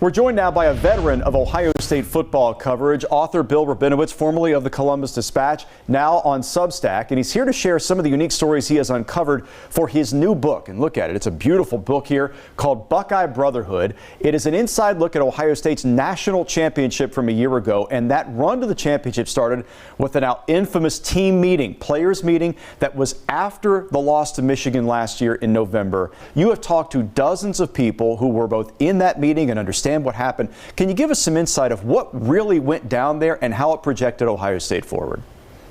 We're joined now by a veteran of Ohio State football coverage, author Bill Rabinowitz, formerly of the Columbus Dispatch, now on Substack. And he's here to share some of the unique stories he has uncovered for his new book. And look at it. It's a beautiful book here called Buckeye Brotherhood. It is an inside look at Ohio State's national championship from a year ago. And that run to the championship started with the now infamous team meeting, players meeting that was after the loss to Michigan last year in November. You have talked to dozens of people who were both in that meeting and understand what happened. Can you give us some insight of what really went down there and how it projected Ohio State forward?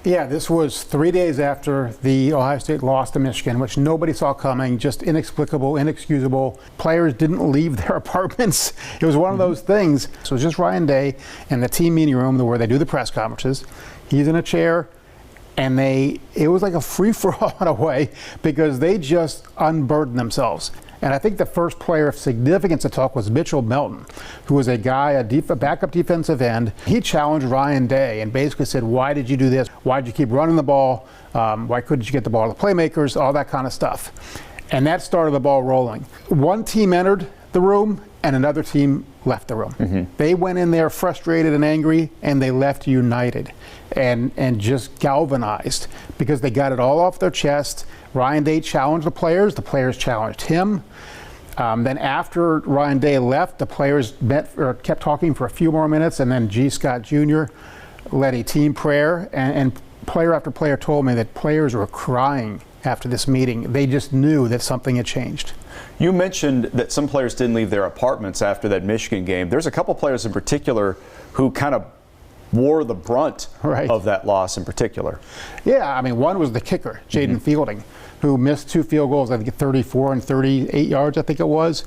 Yeah, this was 3 days after the Ohio State loss to Michigan, which nobody saw coming, just inexplicable, inexcusable. Players didn't leave their apartments. It was one of those things. So it was just Ryan Day in the team meeting room where they do the press conferences. He's in a chair, and it was like a free-for-all in a way because they just unburdened themselves. And I think the first player of significance to talk was Mitchell Melton, who was a backup defensive end. He challenged Ryan Day and basically said, why did you do this? Why did you keep running the ball? Why couldn't you get the ball to the playmakers? All that kind of stuff. And that started the ball rolling. One team entered the room and another team left the room. They went in there frustrated and angry, and they left united and just galvanized because they got it all off their chest. Ryan Day challenged the players challenged him. Then after Ryan Day left, the players kept talking for a few more minutes, and then G. Scott Jr. led a team prayer, and player after player told me that players were crying after this meeting. They just knew that something had changed. You mentioned that some players didn't leave their apartments after that Michigan game. There's a couple players in particular who kind of wore the brunt of that loss in particular. Yeah, I mean, one was the kicker, Jaden Fielding, who missed 2 field goals, I think 34 and 38 yards, I think it was.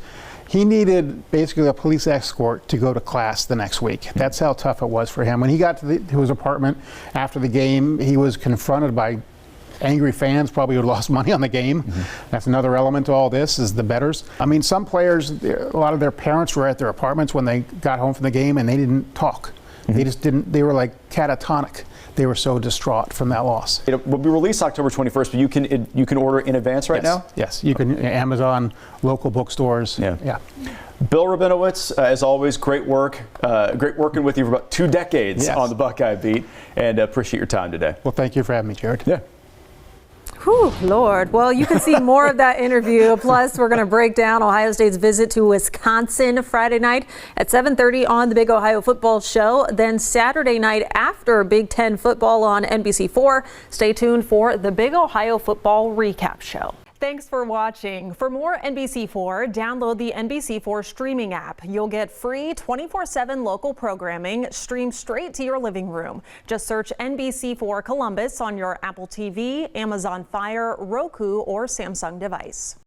He needed basically a police escort to go to class the next week. That's how tough it was for him. When he got to his apartment after the game, he was confronted by angry fans, probably who lost money on the game. That's another element to all this, is the bettors. I mean, some players, a lot of their parents were at their apartments when they got home from the game, and they didn't talk. They just didn't, they were like catatonic. They were so distraught from that loss. It will be released October 21st, but you can order in advance right now? Yes, you can, Amazon, local bookstores. Yeah. Bill Rabinowitz, as always, great work. Great working with you for about 2 decades on the Buckeye beat, and appreciate your time today. Well, thank you for having me, Jared. Yeah. Whew, Lord. Well, you can see more of that interview. Plus, we're going to break down Ohio State's visit to Wisconsin Friday night at 7:30 on the Big Ohio Football Show. Then Saturday night after Big Ten football on NBC4. Stay tuned for the Big Ohio Football Recap Show. Thanks for watching. For more NBC4, download the NBC4 streaming app. You'll get free 24/7 local programming streamed straight to your living room. Just search NBC4 Columbus on your Apple TV, Amazon Fire, Roku, or Samsung device.